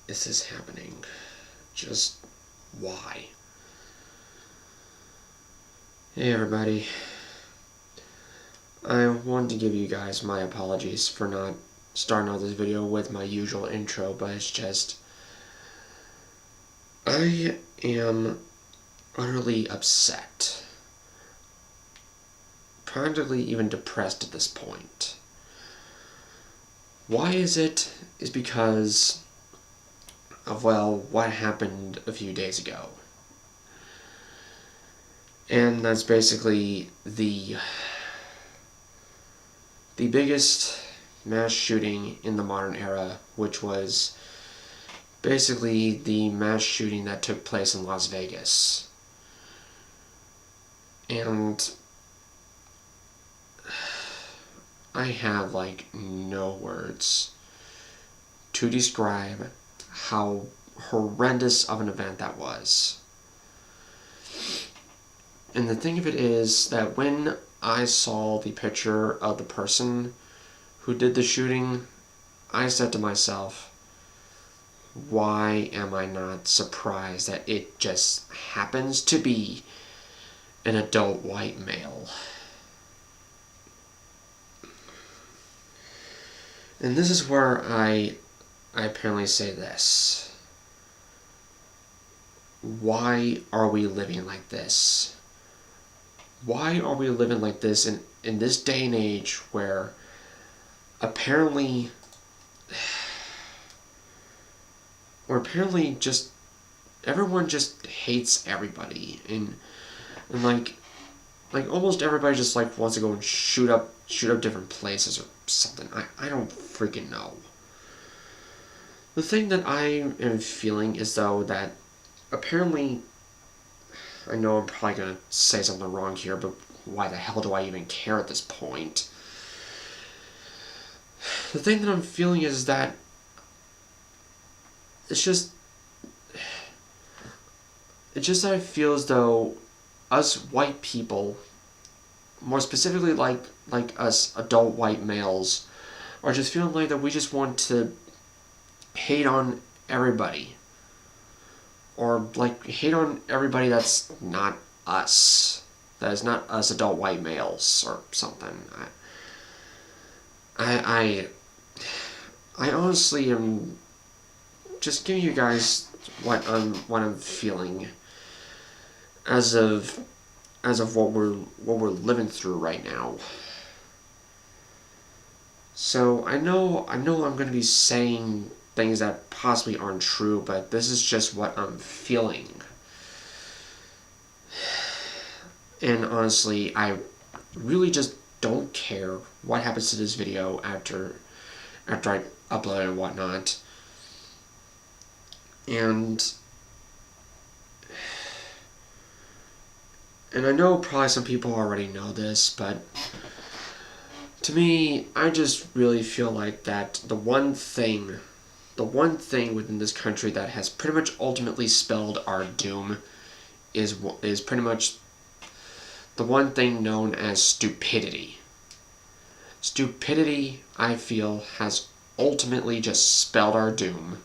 is this happening? Just why? Hey everybody. I wanted to give you guys my apologies for not starting out this video with my usual intro, but it's just I am utterly upset. Practically even depressed at this point. Why is it? Is because of, well, what happened a few days ago. And that's basically the biggest mass shooting in the modern era, which was basically the mass shooting that took place in Las Vegas. And I have no words to describe how horrendous of an event that was. And the thing of it is that when I saw the picture of the person who did the shooting, I said to myself, why am I not surprised that it just happens to be an adult white male? And this is where I apparently say this. Why are we living like this? Why are we living like this in this day and age where apparently just everyone just hates everybody and like almost everybody just wants to go and shoot up different places or something. I don't freaking know. The thing that I am feeling is though that apparently, I know I'm probably going to say something wrong here, but why the hell do I even care at this point? The thing that I'm feeling is that it's just that I feel as though us white people, more specifically like us adult white males, are just feeling like that we just want to hate on everybody. Or hate on everybody that's not us. That is not us adult white males or something. I honestly am just giving you guys what I'm feeling as of what we're living through right now. So I know I'm going to be saying things that possibly aren't true, but this is just what I'm feeling. And honestly, I really just don't care what happens to this video after I upload it and whatnot. And I know probably some people already know this, but to me, I just really feel like that the one thing within this country that has pretty much ultimately spelled our doom is pretty much the one thing known as stupidity. Stupidity, I feel, has ultimately just spelled our doom.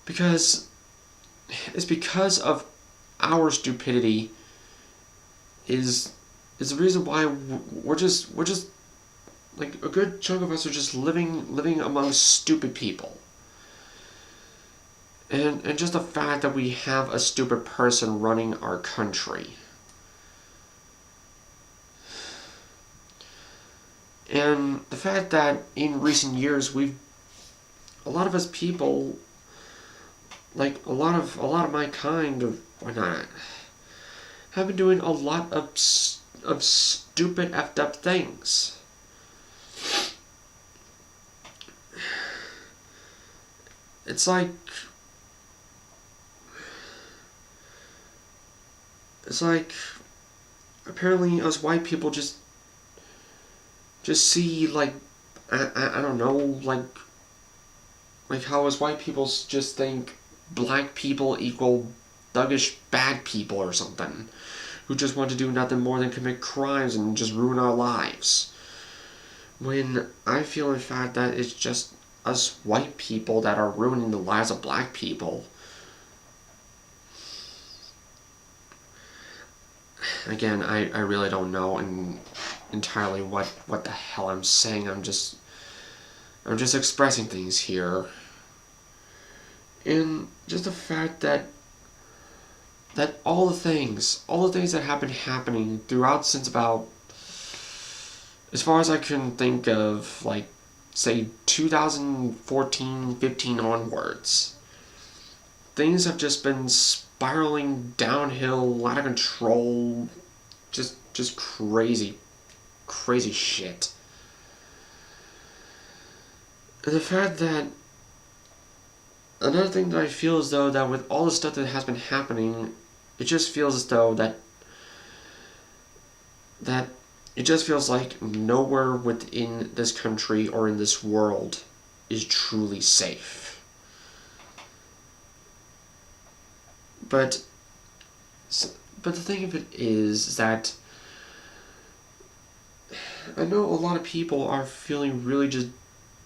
Because it's because of our stupidity is the reason why we're just a good chunk of us are just living among stupid people. And just the fact that we have a stupid person running our country. And the fact that in recent years a lot of us people, a lot of my kind of whatnot, have been doing a lot of stupid effed up things. It's apparently us white people just see I don't know how us white people just think black people equal thuggish bad people or something, who just want to do nothing more than commit crimes and just ruin our lives. When I feel in fact that it's just us white people that are ruining the lives of black people. Again, I really don't know entirely what the hell I'm saying. I'm just expressing things here. And just the fact that all the things that have been happening throughout since about, as far as I can think of, like, say 2014, 15 onwards, things have just been spiraling downhill, out of control, just crazy shit. And the fact that, another thing that I feel is though that with all the stuff that has been happening, it just feels as though that it just feels like nowhere within this country or in this world is truly safe. But the thing of it is that I know a lot of people are feeling really just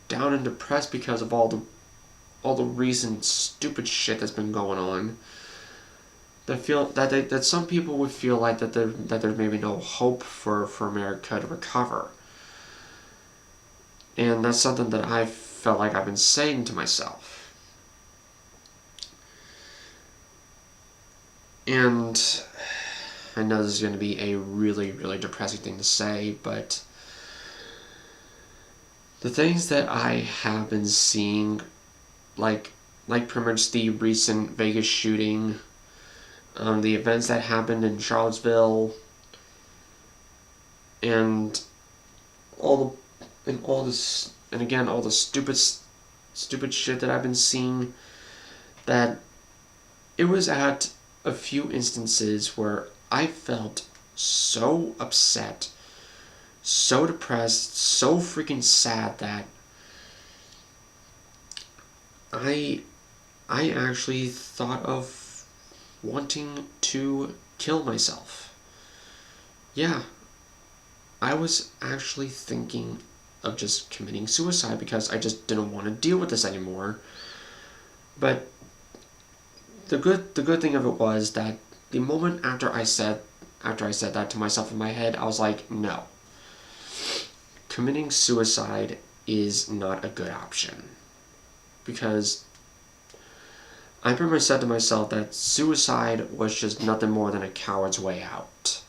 down and depressed because of all the recent stupid shit that's been going on. That some people would feel like that there's maybe no hope for America to recover. And that's something that I felt like I've been saying to myself. And I know this is going to be a really, really depressing thing to say, but the things that I have been seeing, like pretty much the recent Vegas shooting, the events that happened in Charlottesville, and all the stupid shit that I've been seeing, that it was at a few instances where I felt so upset, so depressed, so freaking sad that I actually thought of wanting to kill myself. Yeah, I was actually thinking of just committing suicide because I just didn't want to deal with this anymore. But the good thing of it was that the moment after I said that to myself in my head, I was like, no. Committing suicide is not a good option. Because I pretty much said to myself that suicide was just nothing more than a coward's way out.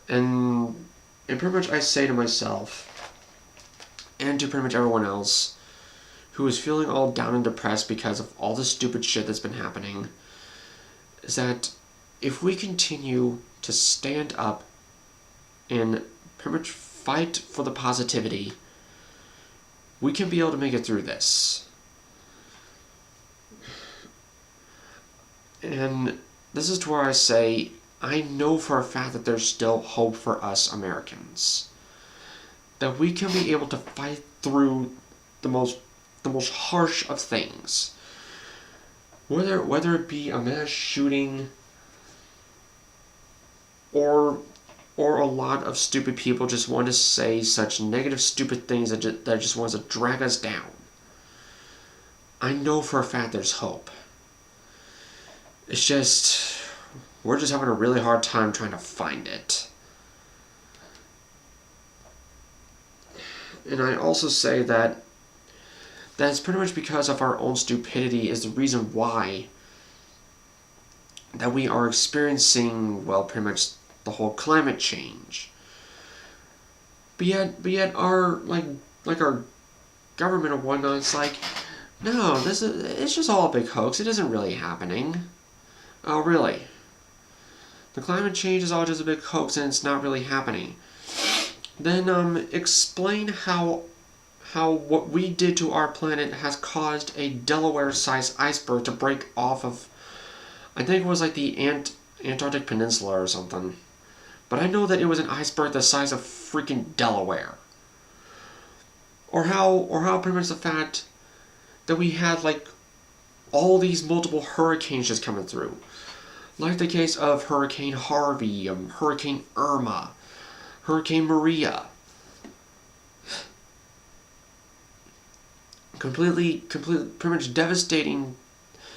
And pretty much I say to myself, and to pretty much everyone else who is feeling all down and depressed because of all the stupid shit that's been happening, is that if we continue to stand up and pretty much fight for the positivity, we can be able to make it through this. And this is to where I say, I know for a fact that there's still hope for us Americans. That we can be able to fight through the most harsh of things. Whether it be a mass shooting or a lot of stupid people just want to say such negative, stupid things that just wants to drag us down. I know for a fact there's hope. It's just, we're just having a really hard time trying to find it. And I also say that it's pretty much because of our own stupidity is the reason why that we are experiencing, well, pretty much the whole climate change. But yet our our government and whatnot, it's like, no, it's just all a big hoax. It isn't really happening. Oh, really? The climate change is all just a big hoax and it's not really happening. Then explain how what we did to our planet has caused a Delaware-sized iceberg to break off of, I think it was like the Antarctic Peninsula or something. But I know that it was an iceberg the size of freaking Delaware. Or how pretty much the fact that we had like all these multiple hurricanes just coming through. Like the case of Hurricane Harvey, Hurricane Irma, Hurricane Maria. pretty much devastating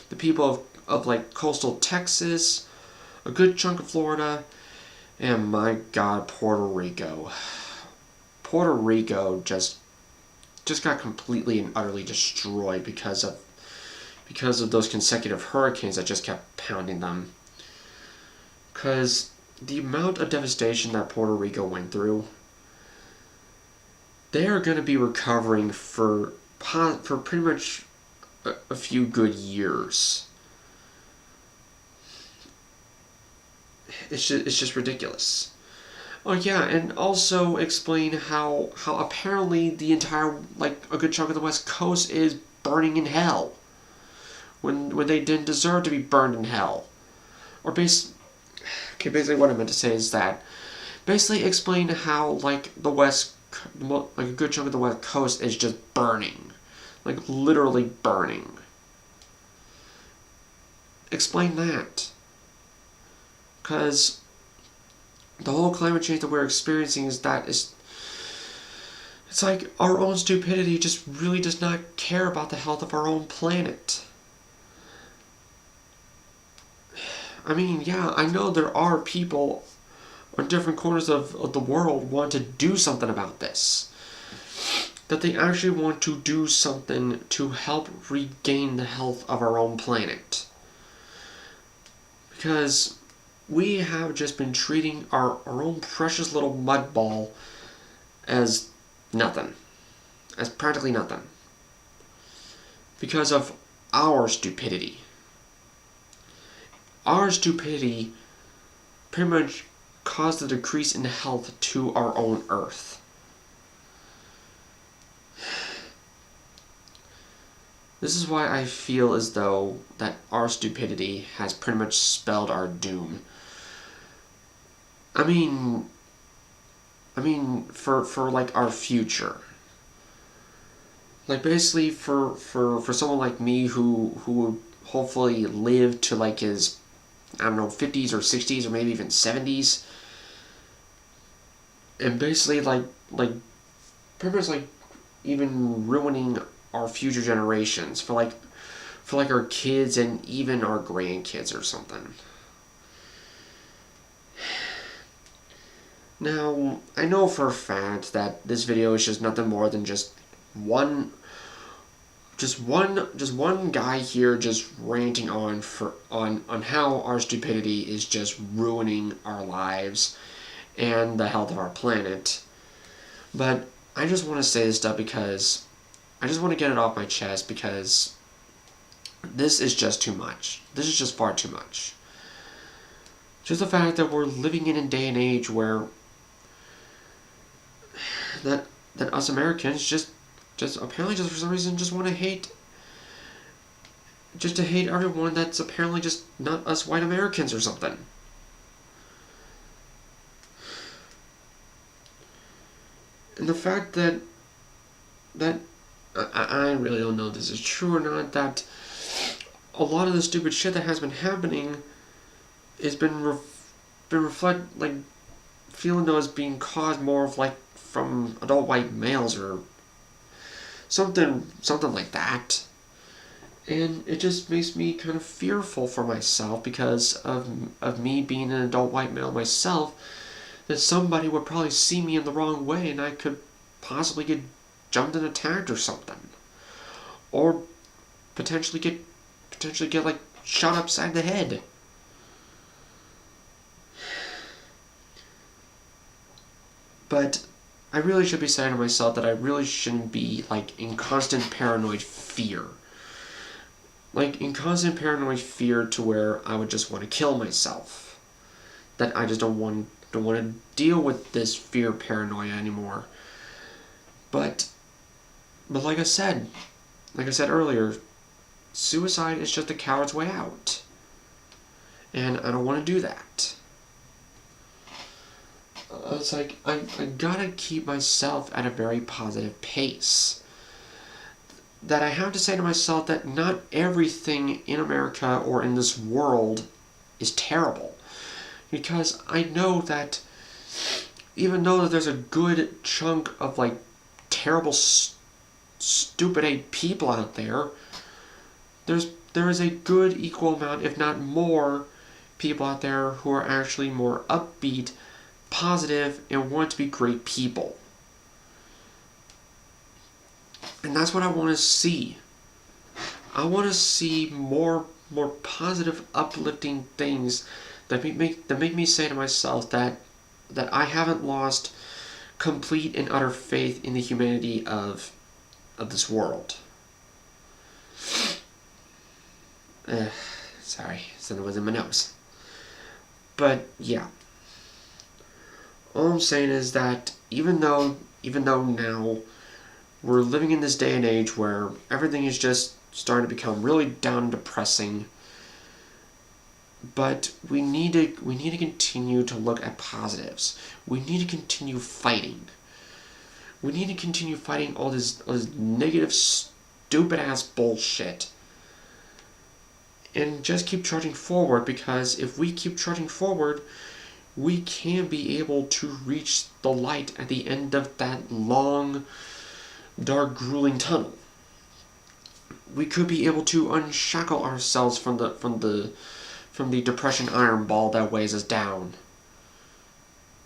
the people of like coastal Texas, a good chunk of Florida, and my God, Puerto Rico. Puerto Rico just got completely and utterly destroyed because of those consecutive hurricanes that just kept pounding them. Because the amount of devastation that Puerto Rico went through, they are going to be recovering for pretty much a few good years. It's just ridiculous. Oh yeah, and also explain how apparently the entire, like, a good chunk of the West Coast is burning in hell when they didn't deserve to be burned in hell. Or basically what I meant to say is that basically explain how like a good chunk of the West Coast is just burning, like literally burning. Explain that, because the whole climate change that we're experiencing it's like our own stupidity just really does not care about the health of our own planet. I mean, yeah, I know there are people on different corners of the world want to do something about this. That they actually want to do something to help regain the health of our own planet. Because we have just been treating our own precious little mud ball as nothing. As practically nothing. Because of our stupidity. Our stupidity pretty much caused a decrease in health to our own Earth. This is why I feel as though that our stupidity has pretty much spelled our doom. I mean, for like our future. Like basically for someone like me who would hopefully live to like his, I don't know, 50s or 60s or maybe even 70s. And basically like pretty much like even ruining our future generations for our kids and even our grandkids or something. Now, I know for a fact that this video is just nothing more than just one guy here just ranting on how our stupidity is just ruining our lives and the health of our planet. But I just want to say this stuff because I just want to get it off my chest, because this is just too much. This is just far too much. Just the fact that we're living in a day and age where that us Americans just apparently just for some reason just want to hate everyone that's apparently just not us white Americans or something. And the fact that I really don't know if this is true or not, that a lot of the stupid shit that has been happening has been feeling though as being caused more of like from adult white males or something like that. And it just makes me kind of fearful for myself because of me being an adult white male myself, that somebody would probably see me in the wrong way and I could possibly get jumped and attacked or something. Or potentially get like shot upside the head. But I really should be saying to myself that I really shouldn't be like in constant paranoid fear. Like in constant paranoid fear to where I would just want to kill myself. That I just don't want to deal with this fear paranoia anymore. But like I said earlier, suicide is just a coward's way out. And I don't want to do that. It's like, I gotta keep myself at a very positive pace. That I have to say to myself that not everything in America or in this world is terrible. Because I know that even though that there's a good chunk of like terrible stupid people out there. There is a good equal amount, if not more, people out there who are actually more upbeat, positive, and want to be great people. And that's what I want to see. I want to see more positive, uplifting things that make me say to myself that I haven't lost complete and utter faith in the humanity of this world. Sorry, something was in my nose. But yeah, all I'm saying is that even though now we're living in this day and age where everything is just starting to become really down and depressing, but we need to continue to look at positives. We need to continue fighting. We need to continue fighting all this negative, stupid ass bullshit. And just keep charging forward, because if we keep charging forward, we can be able to reach the light at the end of that long, dark, grueling tunnel. We could be able to unshackle ourselves from the depression iron ball that weighs us down.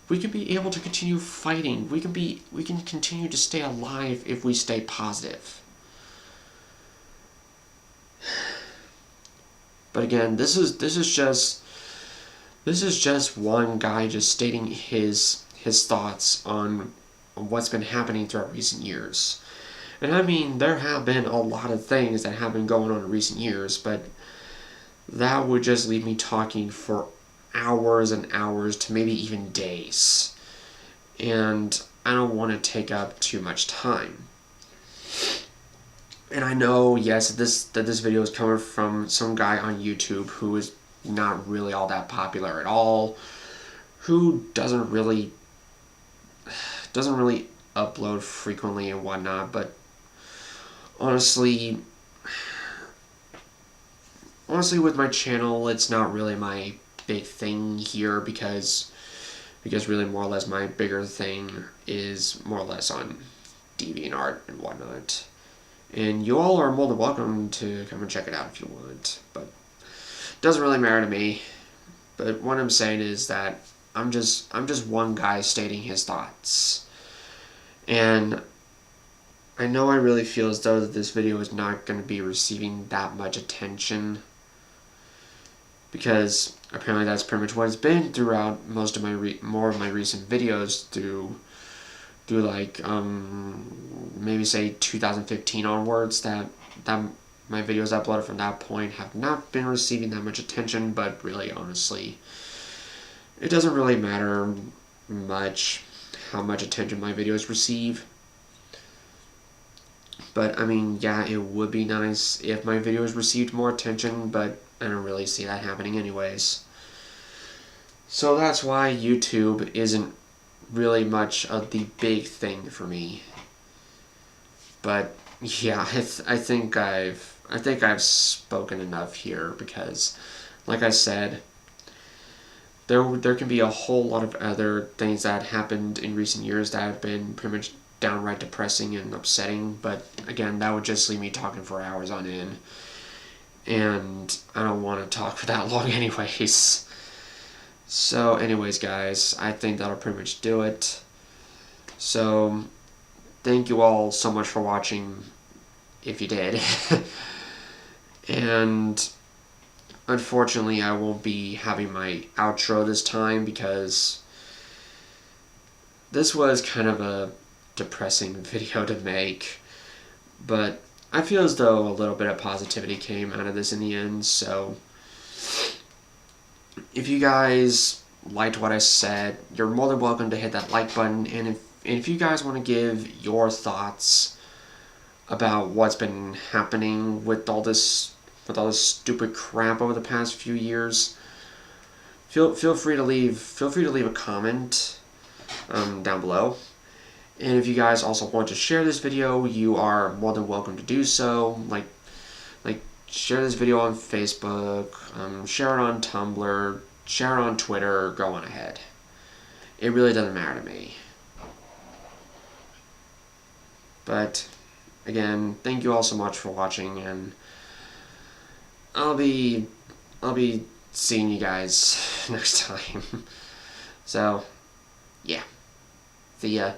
We can be able to continue fighting. We can continue to stay alive if we stay positive. But again, this is just one guy just stating his thoughts on what's been happening throughout recent years. And I mean, there have been a lot of things that have been going on in recent years, but that would just leave me talking for hours and hours to maybe even days. And I don't want to take up too much time. And I know, yes, that this video is coming from some guy on YouTube who is not really all that popular at all, who doesn't really upload frequently and whatnot, but honestly with my channel, it's not really my big thing here, because really more or less my bigger thing is more or less on DeviantArt and whatnot. And you all are more than welcome to come and check it out if you want, but it doesn't really matter to me. But what I'm saying is that I'm just one guy stating his thoughts. And I know I really feel as though that this video is not going to be receiving that much attention, because apparently that's pretty much what it's been throughout most of my more of my recent videos, through like maybe say 2015 onwards, that my videos uploaded from that point have not been receiving that much attention. But really, honestly, it doesn't really matter much how much attention my videos receive. But I mean, yeah, it would be nice if my videos received more attention, but I don't really see that happening anyways. So that's why YouTube isn't really much of the big thing for me. But yeah, I think I've spoken enough here, because like I said, there can be a whole lot of other things that happened in recent years that have been pretty much downright depressing and upsetting, but again, that would just leave me talking for hours on end, and I don't want to talk for that long anyways. So anyways, guys, I think that'll pretty much do it. So thank you all so much for watching, if you did. And unfortunately, I won't be having my outro this time, because this was kind of a depressing video to make, but I feel as though a little bit of positivity came out of this in the end. So if you guys liked what I said, you're more than welcome to hit that like button, and if you guys want to give your thoughts about what's been happening with all this stupid crap over the past few years, feel free to leave a comment down below. And if you guys also want to share this video, you are more than welcome to do so. Like share this video on Facebook, share it on Tumblr, share it on Twitter, go on ahead. It really doesn't matter to me. But again, thank you all so much for watching, and I'll be seeing you guys next time. So, yeah. See ya.